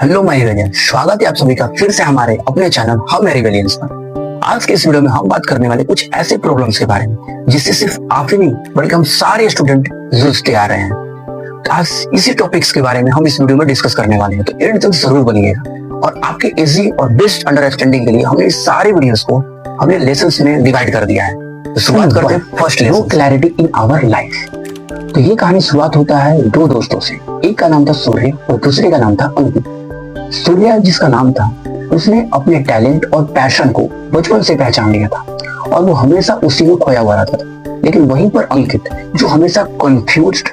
Hello my रेलियंस, स्वागत है आप सभी का फिर से हमारे अपने चैनल हम रेलियंस पर। आज के इस वीडियो में हम बात करने वाले कुछ ऐसे प्रॉब्लम्स के बारे में जिससे सिर्फ आप ही नहीं बल्कि हम सारे स्टूडेंट जूझते आ रहे हैं। तो आज इसी टॉपिक्स के बारे में हम इस वीडियो में डिस्कस करने वाले हैं, तो एंड तक जरूर बनिएगा। और आपके इजी और बेस्ट अंडरस्टैंडिंग के लिए हमने इस सारे वीडियोस को हमने लेसन्स में डिवाइड कर दिया है। तो शुरुआत करते हैं first lesson, no clarity in our life. तो ये कहानी शुरुआत होता है दो दोस्तों से। एक का नाम था सूर्य और दूसरे का नाम था अंकित। सूर्य जिसका नाम था, उसने अपने टैलेंट और पैशन को बचपन से पहचान लिया था और वो हमेशा उसी में खोया हुआ रहता था। लेकिन वहीं पर अंकित, जो हमेशा कंफ्यूज्ड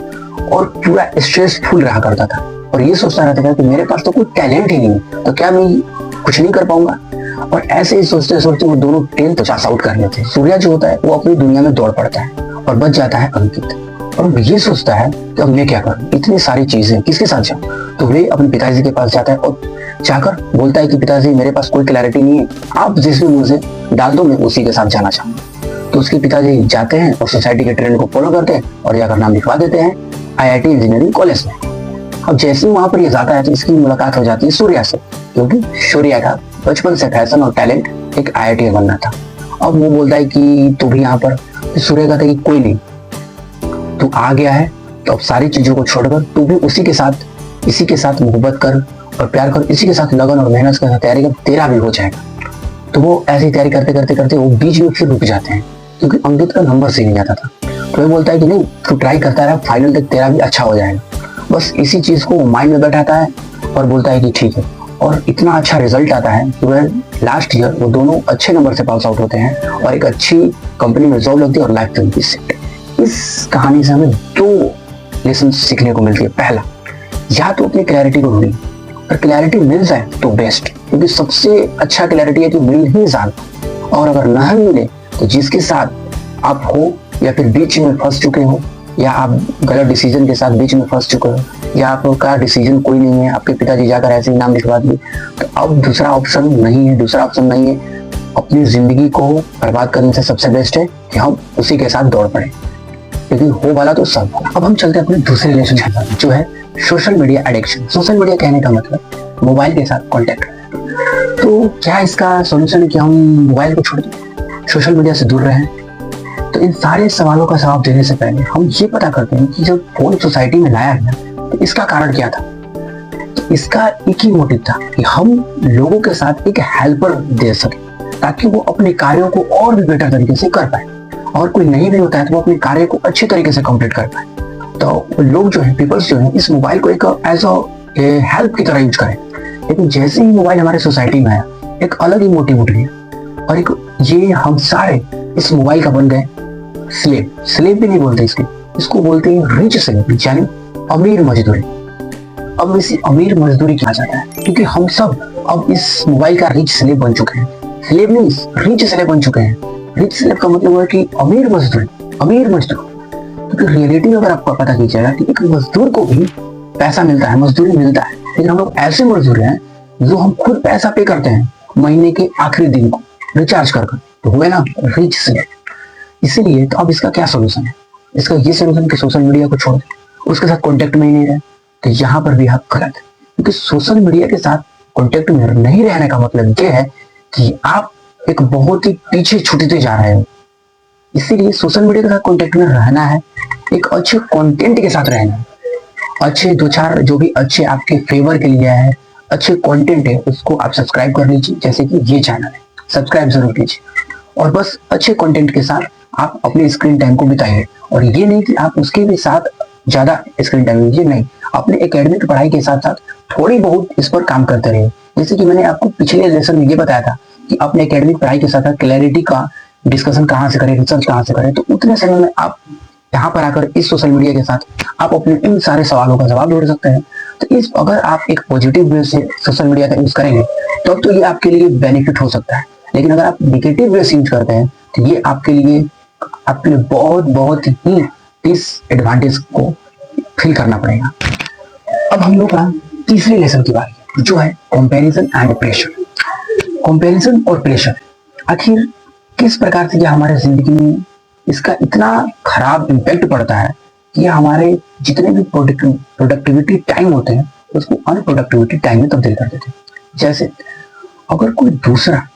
और पूरा स्ट्रेसफुल रहा करता था और ये सोचता रहता था कि मेरे पास तो कोई टैलेंट ही नहीं है, तो क्या मैं कुछ नहीं कर पाऊंगा। और ऐसे ही सोचते सोचते वो दोनों 10th पास आउट कर लेते हैं। सूर्य जो होता है वो अपनी दुनिया में दौड़ पड़ता है और बच जाता है अंकित। और वो ये सोचता है कि अब मैं क्या करूं, इतनी सारी चीजें किसके साथ जाऊं। तो वे अपने पिताजी के पास जाता है और जाकर बोलता है कि पिताजी मेरे पास कोई क्लैरिटी नहीं है, आप जिस भी मुझे डाल दो मैं उसी के साथ जाना चाहूंगा। तो उसके पिताजी जाते हैं और सोसाइटी के ट्रेंड को फॉलो करते हैं और जाकर नाम लिखवा देते हैं IIT इंजीनियरिंग कॉलेज में। अब जैसे ही वहां पर ये जाता है तो इसकी मुलाकात हो जाती है सूर्या से, क्योंकि सूर्या का बचपन से फैशन और टैलेंट एक IIT बनना था। अब वो बोलता है कि तू भी यहाँ पर, सूर्य कहता है कि कोई नहीं, तू आ गया है तो अब सारी चीजों को छोड़कर तू भी इसी के साथ मोहब्बत कर और प्यार कर, इसी के साथ लगन और मेहनत के साथ तैयारी कर, तेरा भी हो जाएगा। तो वो ऐसी तैयारी करते करते करते वो बीच में फिर रुक जाते हैं क्योंकि अंकित का नंबर सही नहीं आता था। तो वो बोलता है कि नहीं, तू ट्राई करता रहा, फाइनल तक तेरा भी अच्छा हो जाएगा। बस इसी चीज को माइंड में बैठाता है और बोलता है कि ठीक है। और इतना अच्छा रिजल्ट आता है कि वह लास्ट ईयर वो दोनों अच्छे नंबर से पास आउट होते हैं और एक अच्छी कंपनी में जॉब लगती है और लाइफ टाइम सेट। इस कहानी से हमें दो लेसन सीखने को मिलती है। पहला, या तो अपनी क्लैरिटी को ढूंढिए और क्लैरिटी मिल जाए तो बेस्ट, क्योंकि सबसे अच्छा क्लैरिटी है कि मिल ही जाए। और अगर ना मिले तो जिसके साथ आप हो या फिर बीच में फंस चुके हो, या आप गलत डिसीजन के साथ बीच में फंस चुके हो, या आपका डिसीजन कोई नहीं है, आपके पिताजी जाकर ऐसे ही नाम लिखवा दिए, तो अब दूसरा ऑप्शन नहीं है। अपनी जिंदगी को बर्बाद करने से सबसे बेस्ट है कि हम उसी के साथ दौड़ पड़े, क्योंकि हो वाला तो सब वाला। अब हम चलते हैं अपने दूसरे रिलेशन के साथ, जो है social media addiction. Social media कहने का मतलब मोबाइल के साथ कांटेक्ट। तो क्या इसका सॉल्यूशन है कि हम मोबाइल को छोड़ दें, सोशल मीडिया से दूर रहें? तो इन सारे सवालों का जवाब देने से पहले हम ये पता करते हैं कि जब फोन सोसाइटी में लाया गया तो इसका कारण क्या था। तो इसका एक ही मोटिव था कि हम लोगों के साथ एक हेल्पर दे सके ताकि वो अपने कार्यों को और भी बेटर तरीके से कर पाए, और कोई नहीं भी होता है तो वो अपने कार्य को अच्छे तरीके से कंप्लीट कर पाए। तो लोग जो है, पीपल्स जो है, इस मोबाइल को एक एज अ हेल्प की तरह यूज करें। लेकिन जैसे ही मोबाइल हमारे सोसाइटी में आया, एक अलग ही मोटिव उठ गया और एक ये हम सारे इस मोबाइल का बन गए स्लेव भी नहीं बोलते इसको बोलते हैं रिच स्लेव, यानी अमीर मजदूरी। अब इसी अमीर मजदूरी किया जाता है क्योंकि हम सब अब इस मोबाइल का रिच स्लेव बन चुके हैं। स्लेव नहीं, रिच स्लेव बन चुके हैं। रिच स्लेव का मतलब है कि अमीर मजदूर। क्योंकि रियलिटी में अगर आपको पता कीजिएगा कि एक मजदूर को भी पैसा मिलता है, मजदूरी मिलता है, लेकिन हम लोग ऐसे मजदूर हैं जो हम खुद पैसा पे करते हैं महीने के आखिरी दिन को रिचार्ज कर। तो हुए ना रिच स्लेव। इसीलिए तो अब इसका क्या सोल्यूशन है? इसका ये सोल्यूशन कि सोशल मीडिया को छोड़ दें, उसके साथ कॉन्टेक्ट में ही नहीं रहे। तो यहाँ पर भी आप गलत है, क्योंकि सोशल मीडिया के साथ कॉन्टेक्ट में नहीं रहने का मतलब ये है कि आप एक बहुत ही पीछे छूटते जा रहे हो। इसीलिए सोशल मीडिया के साथ कांटेक्ट में रहना है, एक अच्छे कंटेंट के साथ रहना है। अच्छे दो चार जो भी अच्छे आपके फेवर के लिए है, अच्छे कंटेंट है, उसको आप सब्सक्राइब कर लीजिए। जैसे कि ये चैनल है, सब्सक्राइब जरूर कीजिए और बस अच्छे कंटेंट के साथ आप अपने स्क्रीन टाइम को बिताइए। और ये नहीं कि आप उसके भी साथ ज्यादा स्क्रीन टाइम लीजिए, नहीं, अपने एकेडमिक पढ़ाई के साथ साथ थोड़ी बहुत इस पर काम करते रहिए। जैसे कि मैंने आपको पिछले लेसन में ये बताया था कि अपने एकेडमिक पढ़ाई के साथ क्लैरिटी का डिस्कशन कहाँ से करें, रिसर्च कहाँ से करें। तो उतने समय में आप यहाँ पर आकर इस सोशल मीडिया के साथ आप अपने इन सारे सवालों का जवाब ढूंढ सकते हैं। तो इस अगर आप एक पॉजिटिव वे से सोशल मीडिया का यूज करेंगे तो ये आपके लिए बेनिफिट हो सकता है। लेकिन अगर आप नेगेटिव वे से यूज करते हैं तो ये आपके लिए बहुत ही डिसएडवांटेज को फील करना पड़ेगा। अब हम लोग तीसरे लेसन की बात जो है कंपैरिजन एंड प्रेशर। कंपैरिजन और प्रेशर आखिर किस प्रकार से यह हमारे जिंदगी में इसका इतना खराब इम्पैक्ट पड़ता है कि यह हमारे जितने भी प्रोडक्टिविटी टाइम होते हैं उसको अनप्रोडक्टिविटी टाइम में तब्दील कर देते हैं। जैसे अगर कोई दूसरा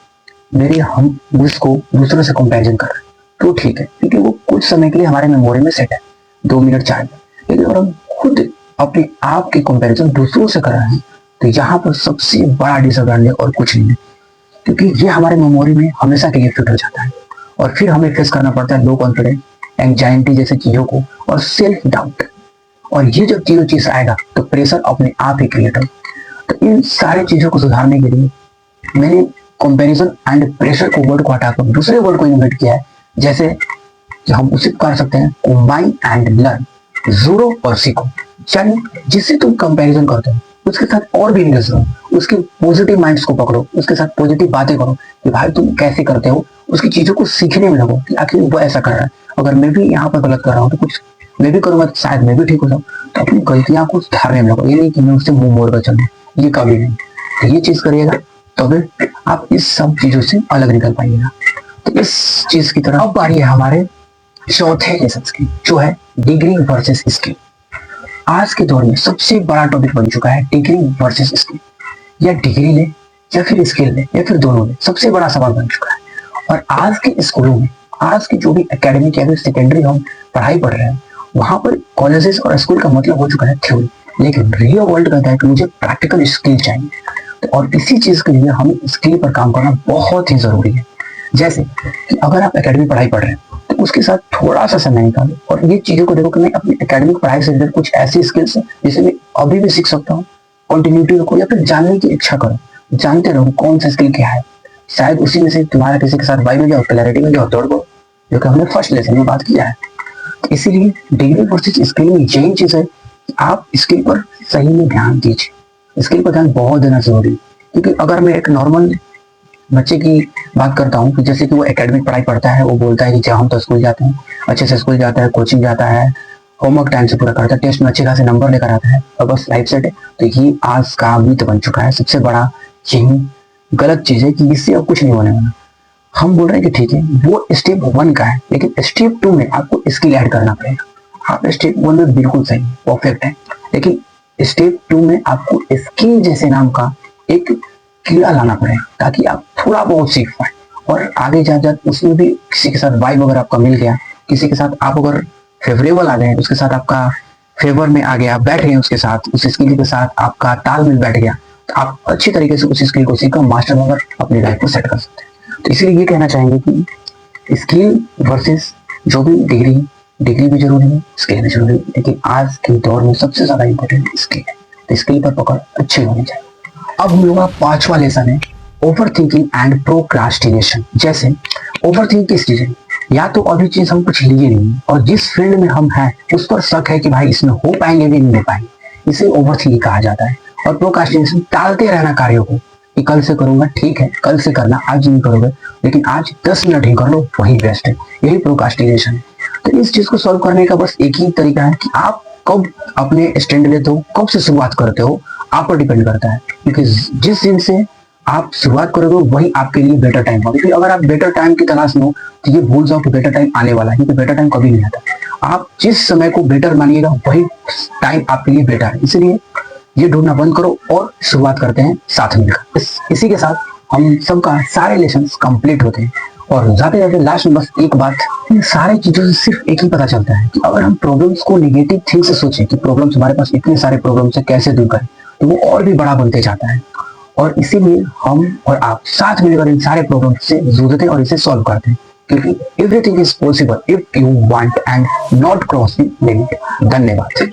मेरे हम उसको दूसरों से कंपैरिजन कर रहे हैं तो ठीक है, क्योंकि वो कुछ समय के लिए हमारे मेमोरी में सेट है, 2 मिनट 4 मिनट। लेकिन अगर हम खुद अपने आप के कंपैरिजन दूसरों से कर रहे हैं तो यहाँ पर सबसे बड़ा डिसएडवांटेज और कुछ नहीं है, क्योंकि ये हमारे मेमोरी में हमेशा के लिए फिट हो जाता है और फिर हमें फेस करना पड़ता है लो कॉन्फिडेंस, एंजाइटी जैसी चीजों को और सेल्फ डाउट। और ये जब तीनों चीज आएगा तो प्रेशर अपने आप ही क्रिएट हो। तो इन सारी चीजों को सुधारने के लिए मैंने कंपैरिजन एंड प्रेशर को वर्ड को हटाकर दूसरे वर्ड को इन्वेंट किया है। जैसे कि हम उसे कर सकते हैं कंबाइन एंड लर्न, जुड़ो और सीखो। यानी जिससे तुम कंपैरिजन करते हो उसके साथ और भी इंगेज रहो, उसके पॉजिटिव माइंड्स को पकड़ो, उसके साथ पॉजिटिव बातें करो कि भाई तुम कैसे करते हो, उसकी चीजों को सीखने में लगो कि आखिर वो ऐसा कर रहा है, अगर मैं भी यहाँ पर गलत कर रहा हूँ तो कुछ मैं भी करूंगा तो शायद मैं भी ठीक हो जाऊँ। तो अपनी गलतियां को सुधारने में लगो, ये नहीं कि मैं उससे मुंह मोड़ कर चलूँ, ये कभी नहीं। तो ये चीज करिएगा तभी आप इस सब चीजों से अलग निकल पाइएगा। तो इस चीज की तरफ अब बारी है हमारे चौथे लेसन की, जो है डिग्री वर्सेस स्किल। आज के दौर में सबसे बड़ा टॉपिक बन चुका है डिग्री वर्सेस स्किल। या डिग्री ले या फिर स्किल ले या फिर दोनों ले, सबसे बड़ा सवाल बन चुका है। और आज के स्कूलों में, आज की जो भी एकेडमिक या फिर सेकेंडरी हम पढ़ाई पढ़ रहे हैं, वहां पर कॉलेजेस और स्कूल का मतलब हो चुका है थ्योरी, लेकिन रियल वर्ल्ड कहता है कि मुझे प्रैक्टिकल स्किल चाहिए। तो और इसी चीज के लिए हमें स्किल पर काम करना बहुत ही जरूरी है। जैसे कि अगर आप एकेडमिक पढ़ाई पढ़ रहे हैं तो उसके साथ थोड़ा सा समय निकालो और ये चीजों को देखो कि मैं अपनी एकेडमिक पढ़ाई से रिलेटेड कुछ ऐसी स्किल्स है जिसे मैं अभी भी सीख सकता हूँ। कंटिन्यूटी रखो या फिर जानने की इच्छा करो, जानते रहो कौन सा स्किल क्या है, शायद उसी में से तुम्हारा किसी के साथ वाइब में जाओ, क्लैरिटी में जाओ, दौड़ पड़ो, जो कि हमने फर्स्ट लेसन में बात किया है। तो इसीलिए डिग्री वर्सेस स्किल में यही चीज है कि आप स्किल पर सही में ध्यान दीजिए। स्किल पर ध्यान बहुत देना जरूरी है, क्योंकि अगर मैं एक नॉर्मल बच्चे की बात करता हूँ कि जैसे कि वो एकेडमिक पढ़ाई पढ़ता है, वो बोलता है कि जहाँ हम तो स्कूल जाते हैं, अच्छे से स्कूल जाता है, कोचिंग जाता है, होमवर्क टाइम से पूरा करता है, टेस्ट में अच्छे खासे नंबर लेकर आता है और बस लाइफ सेट है। तो ये आज का मिथ बन चुका है। सबसे बड़ा यही गलत चीज है कि इससे अब कुछ नहीं होने वाला। हम बोल रहे हैं कि ठीक है वो स्टेप 1 का है, लेकिन स्टेप 2 में आपको स्किल ऐड करना पड़ेगा। आप स्टेप 1 में बिल्कुल सही परफेक्ट है, लेकिन स्टेप 2 में आपको स्किल जैसे नाम का एक कीड़ा लाना पड़ेगा ताकि आप थोड़ा बहुत सीख पाए और आगे जा उसमें भी किसी के साथ वाइब अगर आपका मिल गया, किसी के साथ आप अगर फेवरेबल आ गए, उसके साथ आपका फेवर में आ गया, बैठ गए उसके साथ, उस स्किल के साथ आपका तालमेल बैठ गया, तो आप अच्छी तरीके से उस स्किल को सीखकर मास्टर बनकर अपनी लाइफ को सेट कर सकते हैं। तो इसलिए ये कहना चाहेंगे कि स्किल वर्सेस जो भी डिग्री भी जरूरी है, स्किल भी जरूरी है, लेकिन आज के दौर में सबसे ज्यादा इंपॉर्टेंट स्किल है। तो स्किल पर पकड़ अच्छी होनी चाहिए। अब हम लोग का 5वां लेसन है ओवर थिंकिंग एंड प्रोक्रास्टिनेशन। जैसे ओवर थिंक किस चीज है, या तो अभी चीज हम कुछ लिए नहीं और जिस फील्ड में हम हैं उस पर शक है कि भाई इसमें हो पाएंगे भी नहीं हो पाएंगे, इसे ओवर थिंकिंग कहा जाता है। और प्रोक्रास्टिनेशन टालते रहना कार्यों को कि कल से करूंगा, ठीक है कल से करना, आज नहीं करोगे लेकिन आज 10 मिनट ही कर लो, वही बेस्ट है, यही प्रोक्रास्टिनेशन है। तो इस चीज को सॉल्व करने का बस एक ही तरीका है कि आप कब अपने स्टैंड लेते हो, कब से शुरुआत करते हो, आप पर डिपेंड करता है। क्योंकि जिस दिन से आप शुरुआत करोगे वही आपके लिए बेटर टाइम होगा। क्योंकि अगर आप बेटर टाइम की तलाश में हो तो ये भूल जाओ कि बेटर टाइम आने वाला है, क्योंकि बेटर टाइम कभी नहीं आता। आप जिस समय को बेटर मानिएगा वही टाइम आपके लिए बेटर है। इसलिए ये ढूंढना बंद करो और शुरुआत करते हैं साथ मिलकर। इसी के साथ हम सबका सारे लेसन कंप्लीट होते हैं। और जाते जाते लास्ट में बस एक बात, इन सारी चीजों से सिर्फ एक ही पता चलता है कि अगर हम प्रॉब्लम्स को नेगेटिव थिंग से सोचें कि प्रॉब्लम्स हमारे पास इतने सारे प्रॉब्लम्स है कैसे दूर करें, तो वो और भी बड़ा बनते जाता है। और इसीलिए हम और आप साथ मिलकर इन सारे प्रॉब्लम से जूझते हैं और इसे सॉल्व करते हैं, क्योंकि everything is possible if you want and not cross the limit. धन्यवाद।